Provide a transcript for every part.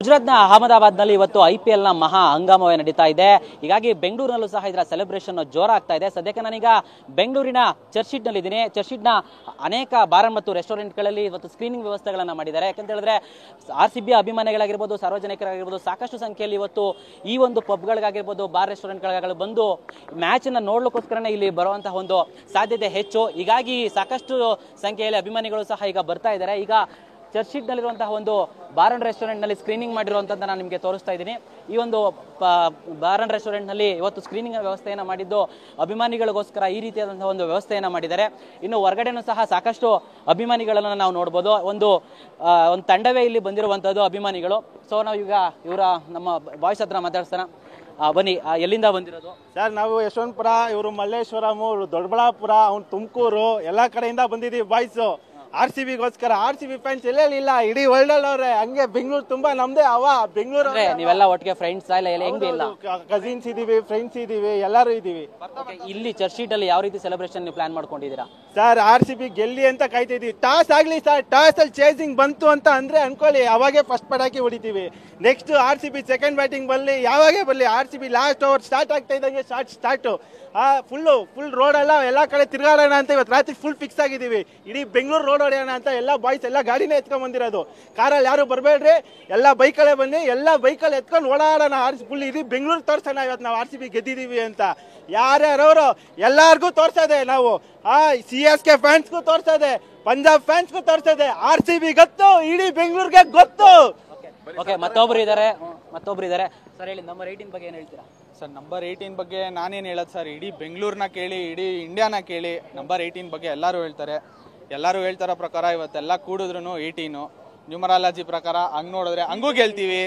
ಗುಜರಾತ್ನ ಅಹಮದಾಬಾದ್ನಲ್ಲಿ ಇವತ್ತು IPL ನ ಮಹಾ ಹಂಗಾಮವೇ ನಡೀತಾ ಇದೆ. ಹೀಗಾಗಿ ಬೆಂಗಳೂರಿನಲ್ಲೂ ಸಹ ಇದರ ಸೆಲೆಬ್ರೇಷನ್ ಜೋರಾಗ್ತಾ ಇದೆ. ಸದ್ಯಕ್ಕೆ ನಾನೀಗ ಬೆಂಗಳೂರಿನ ಚರ್ಚ್ಶೀಟ್ ನಲ್ಲಿ ಇದ್ದೀನಿ. ಚರ್ಚ್ಶೀಟ್ ನ ಅನೇಕ ಬಾರ್ ಮತ್ತು ರೆಸ್ಟೋರೆಂಟ್ಗಳಲ್ಲಿ ಇವತ್ತು ಸ್ಕ್ರೀನಿಂಗ್ ವ್ಯವಸ್ಥೆಗಳನ್ನ ಮಾಡಿದ್ದಾರೆ. ಯಾಕಂತ ಹೇಳಿದ್ರೆ RCB ಅಭಿಮಾನಿಗಳಾಗಿರ್ಬೋದು, ಸಾರ್ವಜನಿಕರಾಗಿರ್ಬೋದು ಸಾಕಷ್ಟು ಸಂಖ್ಯೆಯಲ್ಲಿ ಇವತ್ತು ಈ ಒಂದು ಪಬ್ಗಳಿಗಾಗಿರ್ಬೋದು, ಬಾರ್ ರೆಸ್ಟೋರೆಂಟ್ಗಳಿಗಾಗಲು ಬಂದು ಮ್ಯಾಚ್ ಅನ್ನ ನೋಡ್ಲಿಕ್ಕೋಸ್ಕರನೇ ಇಲ್ಲಿ ಬರುವಂತಹ ಒಂದು ಸಾಧ್ಯತೆ ಹೆಚ್ಚು. ಹೀಗಾಗಿ ಸಾಕಷ್ಟು ಸಂಖ್ಯೆಯಲ್ಲಿ ಅಭಿಮಾನಿಗಳು ಸಹ ಈಗ ಬರ್ತಾ ಇದ್ದಾರೆ. ಈಗ ಚರ್ಚ್ಶೀಟ್ ನಲ್ಲಿರುವಂತಹ ಒಂದು ಬಾರ್ ಅಂಡ್ ರೆಸ್ಟೋರೆಂಟ್ ನಲ್ಲಿ ಸ್ಕ್ರೀನಿಂಗ್ ಮಾಡಿರುವಂತದ್ದು ನಾನು ನಿಮಗೆ ತೋರಿಸ್ತಾ ಇದ್ದೀನಿ. ಈ ಒಂದು ಬಾರ್ ಅಂಡ್ ರೆಸ್ಟೋರೆಂಟ್ ನಲ್ಲಿ ಇವತ್ತು ಸ್ಕ್ರೀನಿಂಗ್ ವ್ಯವಸ್ಥೆಯನ್ನ ಮಾಡಿದ್ದು ಅಭಿಮಾನಿಗಳಿಗೋಸ್ಕರ ಈ ರೀತಿಯಾದಂತಹ ಒಂದು ವ್ಯವಸ್ಥೆಯನ್ನ ಮಾಡಿದ್ದಾರೆ. ಇನ್ನು ಹೊರಗಡೆನೂ ಸಹ ಸಾಕಷ್ಟು ಅಭಿಮಾನಿಗಳನ್ನ ನಾವು ನೋಡಬಹುದು. ಒಂದು ತಂಡವೇ ಇಲ್ಲಿ ಬಂದಿರುವಂತದ್ದು ಅಭಿಮಾನಿಗಳು. ಸೊ ನಾವು ಈಗ ಇವರ ನಮ್ಮ ಬಾಯ್ಸ್ ಹತ್ರ ಮಾತಾಡ್ಸೋಣ. ಬನ್ನಿ, ಎಲ್ಲಿಂದ ಬಂದಿರೋದು ಸರ್? ನಾವು ಯಶವಂತಪುರ, ಇವರು ಮಲ್ಲೇಶ್ವರಂ, ದೊಡ್ಡಬಳ್ಳಾಪುರ, ಅವ್ನು ತುಮಕೂರು, ಎಲ್ಲಾ ಕಡೆಯಿಂದ ಬಂದಿದ್ದೀವಿ ಬಾಯ್ಸು. RCBಗೋಸ್ಕರ. RCB ಫ್ಯಾನ್ಸ್ ಎಲ್ಲೆಲ್ಲ ಇಡೀ ವರ್ಲ್ಡ್ ಅಲ್ಲಿ ಅವ್ರೆ. ಹಂಗೆ ಬೆಂಗಳೂರು ತುಂಬಾ ನಮ್ದೇ ಬೆಂಗಳೂರು. ನೀವೆಲ್ಲ ಒಟ್ಟಿಗೆ ಫ್ರೆಂಡ್ಸ್ ಇಲ್ಲ ಕಸಿನ್ಸ್ ಇದೀವಿ, ಫ್ರೆಂಡ್ಸ್ ಇದೀವಿ, ಎಲ್ಲರೂ ಇದೀವಿ. ಇಲ್ಲಿ ಚರ್ಚ್ಶೀಟ್ ಅಲ್ಲಿ ಯಾವ ರೀತಿ ಸೆಲೆಬ್ರೇಷನ್ ನೀವು ಪ್ಲಾನ್ ಮಾಡ್ಕೊಂಡಿದ್ದೀರಾ? ಸರ್ RCB ಗೆಲ್ಲಿ ಅಂತ ಕಾಯ್ತಾ ಇದೀವಿ. ಟಾಸ್ ಆಗ್ಲಿ ಸರ್, ಟಾಸ್ ಅಲ್ಲಿ ಚೇಸಿಂಗ್ ಬಂತು ಅಂತ ಅಂದ್ರೆ ಅನ್ಕೊಳ್ಳಿ, ಅವಾಗೆ ಫಸ್ಟ್ ಪಟಾಕಿ ಹೊಡಿತೀವಿ. ನೆಕ್ಸ್ಟ್ RCB ಸೆಕೆಂಡ್ ಬ್ಯಾಟಿಂಗ್ ಬರ್ಲಿ, ಯಾವಾಗೇ ಬರ್ಲಿ, RCB ಲಾಸ್ಟ್ ಓವರ್ ಸ್ಟಾರ್ಟ್ ಆಗ್ತಾ ಇದ್ದಂಗೆ ಸ್ಟಾರ್ಟ್ ಫುಲ್ ರೋಡ್ ಎಲ್ಲಾ ಕಡೆ ತಿರ್ಗಾಡೋಣ ಅಂತ ಇವತ್ತು ರಾತ್ರಿ ಫುಲ್ ಫಿಕ್ಸ್ ಆಗಿದೀವಿ. ಇಡೀ ಬೆಂಗಳೂರು ರೋಡ್ ಹೊಡೆಯೋಣ ಅಂತ ಎಲ್ಲ ಬಾಯ್ಸ್ ಎಲ್ಲ ಗಾಡಿನೇ ಎತ್ಕೊಂಡ್ ಬಂದಿರೋದು. ಕಾರಲ್ಲಿ ಯಾರು ಬರಬೇಡ್ರಿ, ಎಲ್ಲ ಬೈಕಲ್ಲೇ ಬನ್ನಿ, ಎಲ್ಲ ಬೈಕಲ್ಲಿ ಎತ್ಕೊಂಡು ಓಡಾಡೋಣ. ಫುಲ್ ಇಡೀ ಬೆಂಗಳೂರು ತೋರ್ಸೋಣ ಇವತ್ತು ನಾವು RCB ಗೆದ್ದಿದೀವಿ ಅಂತ. ಯಾರ್ಯಾರವರು ಎಲ್ಲಾರ್ಗೂ ತೋರ್ಸೋದೆ ನಾವು. CSK ಫ್ಯಾನ್ಸ್ಗೂ ತೋರ್ಸೋದೆ, ಪಂಜಾಬ್ ಫ್ಯಾನ್ಸ್ಗೂ ತೋರ್ಸೋದೆ. RCB ಗೊತ್ತು, ಇಡೀ ಬೆಂಗಳೂರಿಗೆ ಗೊತ್ತು. ಓಕೆ, ಮತ್ತೊಬ್ರು ಇದ್ದಾರೆ ಸರ್. ಹೇಳಿ, ನಂಬರ್ 18 ಬಗ್ಗೆ ಏನ್ ಹೇಳ್ತೀರಾ? ಸರ್, ನಂಬರ್ 18 ಬಗ್ಗೆ ನಾನೇನು ಹೇಳೋದು ಸರ್, ಇಡೀ ಬೆಂಗಳೂರನ್ನ ಕೇಳಿ, ಇಡೀ ಇಂಡಿಯಾನ ಕೇಳಿ, ನಂಬರ್ 18 ಬಗ್ಗೆ ಎಲ್ಲರೂ ಹೇಳ್ತಾರೆ. ಎಲ್ಲರೂ ಹೇಳ್ತಾರೋ ಪ್ರಕಾರ ಇವತ್ತೆಲ್ಲ ಕೂಡಿದ್ರು 18 ನ್ಯೂಮರಾಲಜಿ ಪ್ರಕಾರ ಹಂಗೆ ನೋಡಿದ್ರೆ ಹಂಗೂ ಗೆಲ್ತೀವಿ.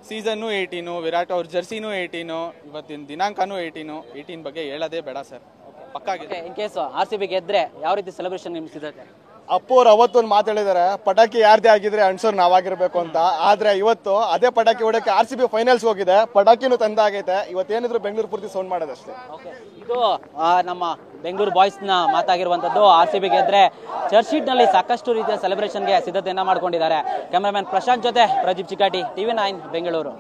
ಸೀಸನ್ನು 18, ವಿರಾಟ್ ಅವ್ರ ಜರ್ಸಿನೂ 18, ಇವತ್ತಿನ ದಿನಾಂಕನೂ 18 ಬಗ್ಗೆ ಹೇಳೋದೇ ಬೇಡ ಸರ್, ಪಕ್ಕಾಗಿದೆ. ಇನ್ ಕೇಸ್ RCB ಗೆದ್ರೆ ಯಾವ ರೀತಿ ಸೆಲೆಬ್ರೇಷನ್ ನಿಮ್ ಸಿದ್ಧತೆ? ಅಪ್ಪು ಅವ್ರು ಅವತ್ತೊಂದು ಮಾತಾಡಿದಾರೆ, ಪಟಾಕಿ ಯಾರ್ದೇ ಆಗಿದ್ರೆ ಅನ್ಸೋರ್ ನಾವಾಗಿರ್ಬೇಕು ಅಂತ. ಆದ್ರೆ ಇವತ್ತು ಅದೇ ಪಟಾಕಿ ಹೊಡಕ್ಕೆ RCB ಫೈನಲ್ಸ್ ಹೋಗಿದೆ, ಪಟಾಕಿನೂ ತಂದಾಗೈತೆ. ಇವತ್ತೇನಿದ್ರು ಬೆಂಗಳೂರು ಪೂರ್ತಿ ಸೌಂಡ್ ಮಾಡೋದಷ್ಟೇ. ಇದು ನಮ್ಮ ಬೆಂಗಳೂರು ಬಾಯ್ಸ್ ನ ಮಾತಾಗಿರುವಂತದ್ದು. RCB ಗೆದ್ರೆ ಚರ್ಚ್ಶೀಟ್ ನಲ್ಲಿ ಸಾಕಷ್ಟು ರೀತಿಯ ಸೆಲೆಬ್ರೇಷನ್ಗೆ ಸಿದ್ಧತೆಯನ್ನ ಮಾಡ್ಕೊಂಡಿದ್ದಾರೆ. ಕ್ಯಾಮರಾಮನ್ ಪ್ರಶಾಂತ್ ಜೊತೆ ಪ್ರದೀಪ್ ಚಿಕಾಟಿ, TV9 ಬೆಂಗಳೂರು.